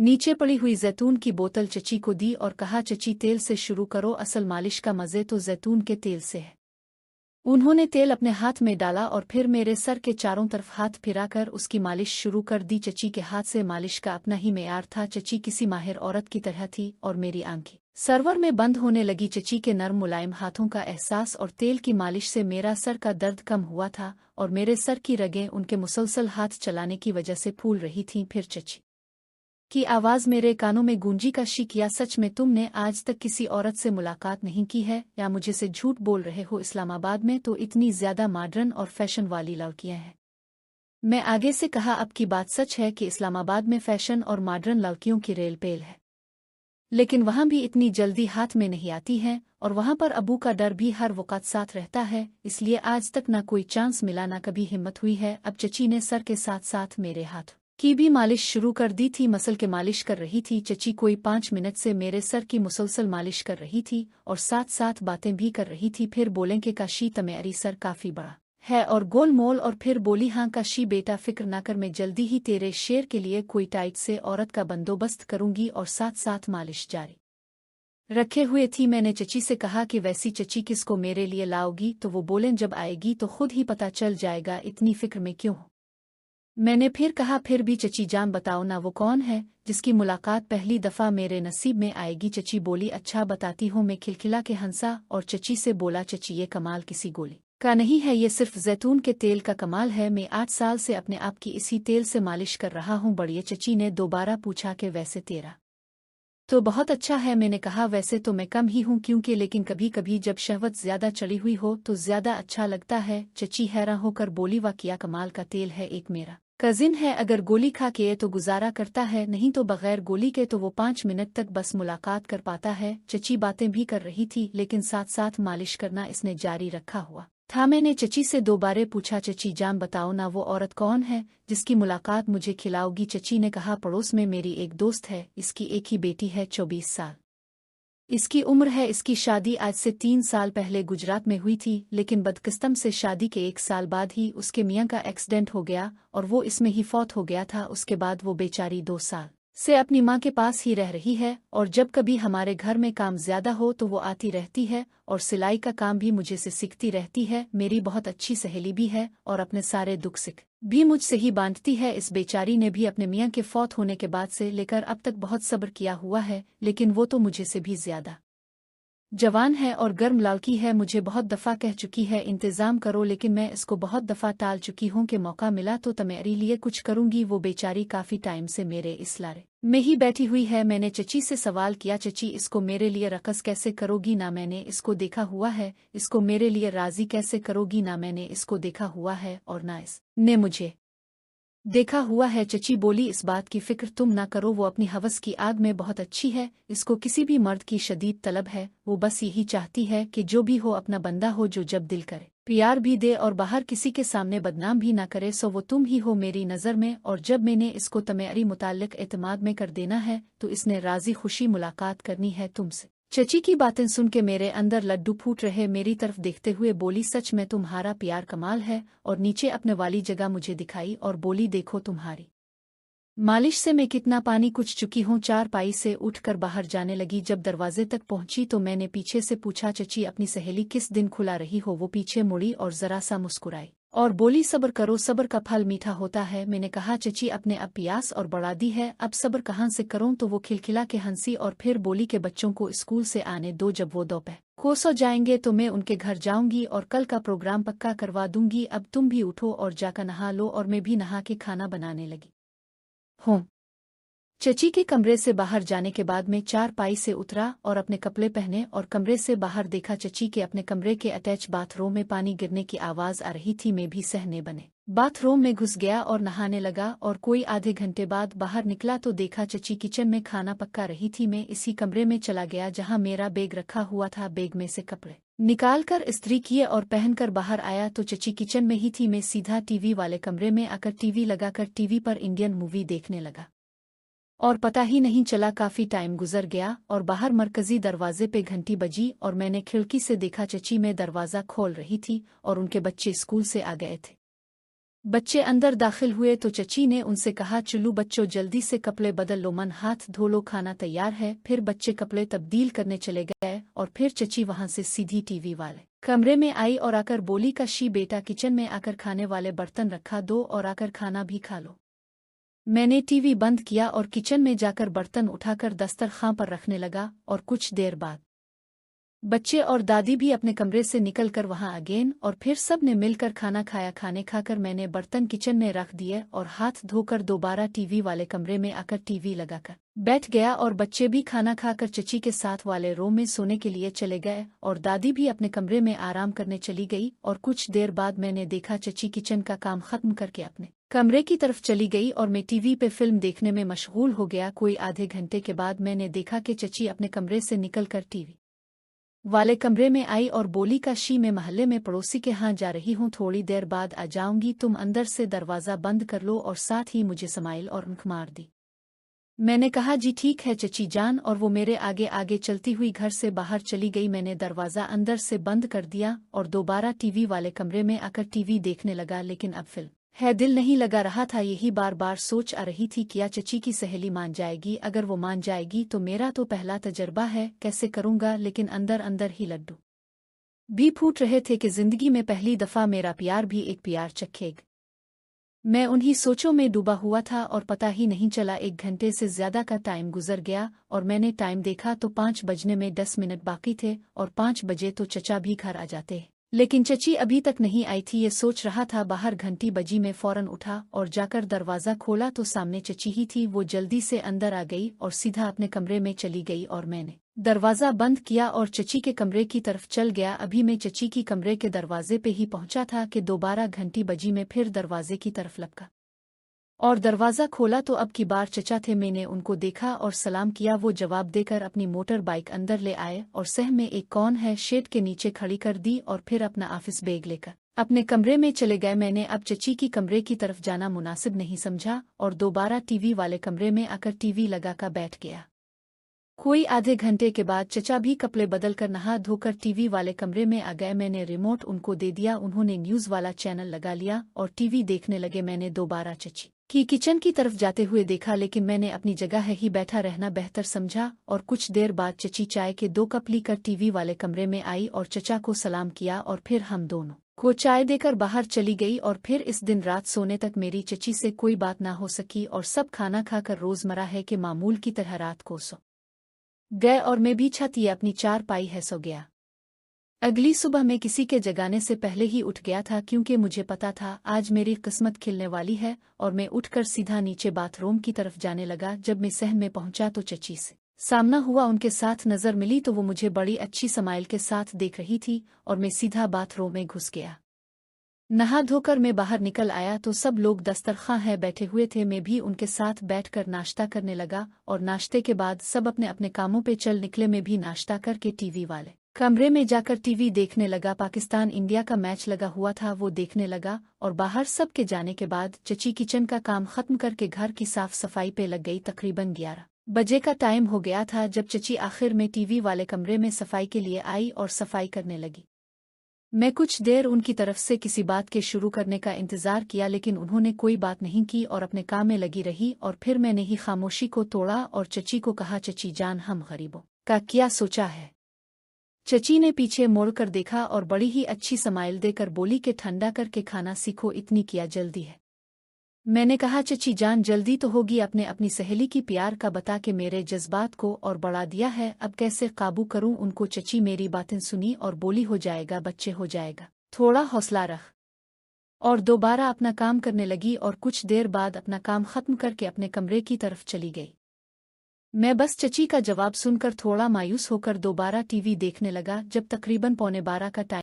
नीचे पड़ी हुई जैतून की बोतल चची को दी और कहा, चची तेल से शुरू करो, असल मालिश का मज़े तो जैतून के तेल से है। उन्होंने तेल अपने हाथ में डाला और फिर मेरे सर के चारों तरफ हाथ फिराकर उसकी मालिश शुरू कर दी। चची के हाथ से मालिश का अपना ही मेयार था। चची किसी माहिर औरत की तरह थी और मेरी आंखें सरवर में बंद होने लगी। चची के नर्म मुलायम हाथों का एहसास और तेल की मालिश से मेरा सर का दर्द कम हुआ था और मेरे सर की रगें उनके मुसलसल हाथ चलाने की वजह से फूल रही थीं। फिर चची की आवाज़ मेरे कानों में गूंजी, का शी किया, सच में तुमने आज तक किसी औरत से मुलाकात नहीं की है या मुझे से झूठ बोल रहे हो? इस्लामाबाद में तो इतनी ज़्यादा मॉडर्न और फैशन वाली लड़कियां हैं। मैं आगे से कहा, अब की बात सच है कि इस्लामाबाद में फैशन और मॉडर्न लड़कियों की रेल पेल है, लेकिन वहाँ भी इतनी जल्दी हाथ में नहीं आती हैं और वहाँ पर अबू का डर भी हर वक़्त साथ रहता है, इसलिए आज तक ना कोई चांस मिला ना कभी हिम्मत हुई है। अब चची ने सर के साथ साथ मेरे हाथ की भी मालिश शुरू कर दी थी। मसल के मालिश कर रही थी चची, कोई 5 मिनट से मेरे सर की मुसलसल मालिश कर रही थी और साथ साथ बातें भी कर रही थी। फिर बोलें कि काशी तमेरी सर काफ़ी बड़ा है और गोल मोल, और फिर बोली, हाँ काशी बेटा फिक्र ना कर, मैं जल्दी ही तेरे शेर के लिए कोई टाइट से औरत का बंदोबस्त करूंगी। और साथ साथ मालिश जारी रखे हुए थी। मैंने चची से कहा कि वैसी चची किसको मेरे लिए लाओगी? तो वो बोलें, जब आएगी तो खुद ही पता चल जाएगा, इतनी फिक्र में क्यों हो? मैंने फिर कहा, फिर भी चची जान बताओ ना, वो कौन है जिसकी मुलाकात पहली दफ़ा मेरे नसीब में आएगी? चची बोली, अच्छा बताती हूँ। मैं खिलखिला के हंसा और चची से बोला, चची ये कमाल किसी गोली का नहीं है, ये सिर्फ जैतून के तेल का कमाल है। मैं 8 साल से अपने आप की इसी तेल से मालिश कर रहा हूँ। बढ़िया। चची ने दोबारा पूछा कि वैसे तेरा तो बहुत अच्छा है। मैंने कहा, वैसे तो मैं कम ही हूँ क्योंकि, लेकिन कभी कभी जब शहवत ज्यादा चढ़ी हुई हो तो ज्यादा अच्छा लगता है। चची हैरान होकर बोली, वाह क्या कमाल का तेल है, एक मेरा कजिन है, अगर गोली खा के तो गुजारा करता है, नहीं तो बगैर गोली के तो वो 5 मिनट तक बस मुलाकात कर पाता है। चची बातें भी कर रही थी लेकिन साथ साथ मालिश करना इसने जारी रखा हुआ था। मैंने चची से दोबारा पूछा, चची जान बताओ ना, वो औरत कौन है जिसकी मुलाकात मुझे खिलाओगी? चची ने कहा, पड़ोस में मेरी एक दोस्त है, इसकी एक ही बेटी है, 24 साल इसकी उम्र है। इसकी शादी आज से 3 साल पहले गुजरात में हुई थी, लेकिन बदकिस्मत से शादी के 1 साल बाद ही उसके मियाँ का एक्सीडेंट हो गया और वो इसमें ही फौत हो गया था। उसके बाद वो बेचारी 2 साल से अपनी माँ के पास ही रह रही है और जब कभी हमारे घर में काम ज्यादा हो तो वो आती रहती है और सिलाई का काम भी मुझे से सीखती रहती है। मेरी बहुत अच्छी सहेली भी है और अपने सारे दुख सुख भी मुझसे ही बांटती है। इस बेचारी ने भी अपने मियाँ के फौत होने के बाद से लेकर अब तक बहुत सब्र किया हुआ है, लेकिन वो तो मुझे से भी ज्यादा जवान है और गर्म लड़की है। मुझे बहुत दफ़ा कह चुकी है इंतज़ाम करो, लेकिन मैं इसको बहुत दफ़ा टाल चुकी हूँ कि मौका मिला तो तुम्हारे लिए कुछ करूँगी। वो बेचारी काफ़ी टाइम से मेरे इस लारे में ही बैठी हुई है। मैंने चची से सवाल किया, चची इसको मेरे लिए रकस कैसे करोगी? ना मैंने इसको देखा हुआ है, इसको मेरे लिए राज़ी कैसे करोगी? ना मैंने इसको देखा हुआ है और ना इसने मुझे देखा हुआ है। चची बोली, इस बात की फिक्र तुम ना करो, वो अपनी हवस की आग में बहुत अच्छी है। इसको किसी भी मर्द की शदीद तलब है, वो बस यही चाहती है कि जो भी हो अपना बंदा हो, जो जब दिल करे प्यार भी दे और बाहर किसी के सामने बदनाम भी ना करे। सो वो तुम ही हो मेरी नज़र में, और जब मैंने इसको तुम्हारी मुताल्लिक एतमाद में कर देना है तो इसने राजी खुशी मुलाकात करनी है तुमसे। चची की बातें सुन के मेरे अंदर लड्डू फूट रहे। मेरी तरफ देखते हुए बोली, सच में तुम्हारा प्यार कमाल है। और नीचे अपने वाली जगह मुझे दिखाई और बोली, देखो तुम्हारी मालिश से मैं कितना पानी कुछ चुकी हूँ। चारपाई से उठकर बाहर जाने लगी। जब दरवाजे तक पहुंची तो मैंने पीछे से पूछा, चची अपनी सहेली किस दिन खुला रही हो? वो पीछे मुड़ी और जरा सा मुस्कुराई और बोली, सब्र करो, सब्र का फल मीठा होता है। मैंने कहा, चची अपने अब प्यास और बढ़ा दी है, अब सब्र कहाँ से करूँ? तो वो खिलखिला के हंसी और फिर बोली कि बच्चों को स्कूल से आने दो, जब वो दोपहर को सो जाएंगे तो मैं उनके घर जाऊंगी और कल का प्रोग्राम पक्का करवा दूंगी। अब तुम भी उठो और जाकर नहा लो। और मैं भी नहा के खाना बनाने लगी हूँ। चची के कमरे से बाहर जाने के बाद मैं चारपाई से उतरा और अपने कपड़े पहने और कमरे से बाहर देखा। चची के अपने कमरे के अटैच बाथरूम में पानी गिरने की आवाज़ आ रही थी। मैं भी सहने बने बाथरूम में घुस गया और नहाने लगा और कोई आधे घंटे बाद बाहर निकला तो देखा चची किचन में खाना पका रही थी। मैं इसी कमरे में चला गया जहां मेरा बैग रखा हुआ था। बैग में से कपड़े निकालकर इस्त्री किए और पहनकर बाहर आया तो चची किचन में ही थी। मैं सीधा टीवी वाले कमरे में आकर टीवी लगाकर टीवी पर इंडियन मूवी देखने लगा और पता ही नहीं चला काफी टाइम गुजर गया और बाहर मरकजी दरवाजे पे घंटी बजी और मैंने खिड़की से देखा चची में दरवाज़ा खोल रही थी और उनके बच्चे स्कूल से आ गए थे। बच्चे अंदर दाखिल हुए तो चची ने उनसे कहा, चलो बच्चों जल्दी से कपड़े बदल लो, मन हाथ धो लो, खाना तैयार है। फिर बच्चे कपड़े तब्दील करने चले गए और फिर चची वहां से सीधी टीवी वाले कमरे में आई और आकर बोली, काशी बेटा किचन में आकर खाने वाले बर्तन रखा दो और आकर खाना भी खा लो। मैंने टीवी बंद किया और किचन में जाकर बर्तन उठाकर दस्तरखां पर रखने लगा और कुछ देर बाद बच्चे और दादी भी अपने कमरे से निकलकर वहां आ गए और फिर सब ने मिलकर खाना खाया। खाने खाकर मैंने बर्तन किचन में रख दिए और हाथ धोकर दोबारा टीवी वाले कमरे में आकर टीवी लगाकर बैठ गया और बच्चे भी खाना खाकर चची के साथ वाले रूम में सोने के लिए चले गए और दादी भी अपने कमरे में आराम करने चली गई। और कुछ देर बाद मैंने देखा चची किचन का काम खत्म करके अपने कमरे की तरफ चली गई और मैं टीवी पे फिल्म देखने में मशगूल हो गया। कोई आधे घंटे के बाद मैंने देखा कि चची अपने कमरे से निकलकर टीवी वाले कमरे में आई और बोली, काशी मैं मोहल्ले में पड़ोसी के यहाँ जा रही हूँ, थोड़ी देर बाद आ जाऊंगी, तुम अंदर से दरवाज़ा बंद कर लो और साथ ही मुझे स्माइल और ऊँख मार दी। मैंने कहा, जी ठीक है चची जान, और वो मेरे आगे आगे चलती हुई घर से बाहर चली गई। मैंने दरवाज़ा अंदर से बंद कर दिया और दोबारा टीवी वाले कमरे में आकर टीवी देखने लगा। लेकिन अब फिल्म है दिल नहीं लगा रहा था। यही बार बार सोच आ रही थी, क्या चची की सहेली मान जाएगी? अगर वो मान जाएगी तो मेरा तो पहला तजर्बा है, कैसे करूँगा? लेकिन अंदर अंदर ही लड्डू भी फूट रहे थे कि जिंदगी में पहली दफ़ा मेरा प्यार भी एक प्यार चखेगा। मैं उन्हीं सोचों में डूबा हुआ था और पता ही नहीं चला 1 घंटे से ज्यादा का टाइम गुजर गया और मैंने टाइम देखा तो 5 बजने में 10 मिनट बाकी थे और 5 बजे तो चचा भी घर आ जाते। लेकिन चची अभी तक नहीं आई थी। ये सोच रहा था, बाहर घंटी बजी। मैं फौरन उठा और जाकर दरवाज़ा खोला तो सामने चची ही थी। वो जल्दी से अंदर आ गई और सीधा अपने कमरे में चली गई और मैंने दरवाज़ा बंद किया और चची के कमरे की तरफ चल गया। अभी मैं चची की कमरे के दरवाजे पे ही पहुंचा था कि दोबारा घंटी बजी। में फिर दरवाजे की तरफ लपका और दरवाज़ा खोला तो अब की बार चचा थे। मैंने उनको देखा और सलाम किया। वो जवाब देकर अपनी मोटर बाइक अंदर ले आए और सह में एक कौन है शेड के नीचे खड़ी कर दी और फिर अपना ऑफिस बैग लेकर अपने कमरे में चले गए। मैंने अब चची की कमरे की तरफ जाना मुनासिब नहीं समझा और दोबारा टीवी वाले कमरे में आकर टीवी लगाकर बैठ गया। कोई आधे घंटे के बाद चचा भी कपड़े बदल कर नहा धोकर टीवी वाले कमरे में आ गए। मैंने रिमोट उनको दे दिया, उन्होंने न्यूज़ वाला चैनल लगा लिया और टीवी देखने लगे। मैंने दोबारा चची की किचन की तरफ जाते हुए देखा, लेकिन मैंने अपनी जगह ही बैठा रहना बेहतर समझा और कुछ देर बाद चची चाय के 2 कप लेकर टीवी वाले कमरे में आई और चचा को सलाम किया और फिर हम दोनों को चाय देकर बाहर चली गई। और फिर इस दिन रात सोने तक मेरी चची से कोई बात ना हो सकी और सब खाना खाकर रोज़मर्रा है कि मामूल की तरह रात को सो गए और मैं भी छत अपनी चारपाई है सो गया। अगली सुबह मैं किसी के जगाने से पहले ही उठ गया था, क्योंकि मुझे पता था आज मेरी किस्मत खिलने वाली है। और मैं उठकर सीधा नीचे बाथरूम की तरफ जाने लगा। जब मैं सहन में पहुंचा तो चची से सामना हुआ, उनके साथ नजर मिली तो वो मुझे बड़ी अच्छी स्माइल के साथ देख रही थी और मैं सीधा बाथरूम में घुस गया। नहा धोकर मैं बाहर निकल आया तो सब लोग दस्तरखां है बैठे हुए थे। मैं भी उनके साथ बैठकर नाश्ता करने लगा और नाश्ते के बाद सब अपने अपने कामों पे चल निकले। मैं भी नाश्ता करके टीवी वाले कमरे में जाकर टीवी देखने लगा। पाकिस्तान इंडिया का मैच लगा हुआ था, वो देखने लगा और बाहर सब के जाने के बाद चची किचन का काम खत्म करके घर की साफ सफाई पे लग गई। तकरीबन 11 बजे का टाइम हो गया था जब चची आखिर में टीवी वाले कमरे में सफाई के लिए आई और सफाई करने लगी। मैं कुछ देर उनकी तरफ से किसी बात के शुरू करने का इंतजार किया, लेकिन उन्होंने कोई बात नहीं की और अपने काम में लगी रही। और फिर मैंने ही खामोशी को तोड़ा और चची को कहा, चची जान हम गरीबों का क्या सोचा है? चची ने पीछे मुड़कर देखा और बड़ी ही अच्छी स्माइल देकर बोली कि ठंडा करके खाना सीखो, इतनी क्या जल्दी है? मैंने कहा, चची जान जल्दी तो होगी, अपने अपनी सहेली की प्यार का बता के मेरे जज्बात को और बढ़ा दिया है, अब कैसे काबू करूं उनको? चची मेरी बातें सुनी और बोली, हो जाएगा बच्चे हो जाएगा, थोड़ा हौसला रख। और दोबारा अपना काम करने लगी और कुछ देर बाद अपना काम खत्म करके अपने कमरे की तरफ चली गई। मैं बस चची का जवाब सुनकर थोड़ा मायूस होकर दोबारा टीवी देखने लगा। जब तकरीबन 11:15 का टाइम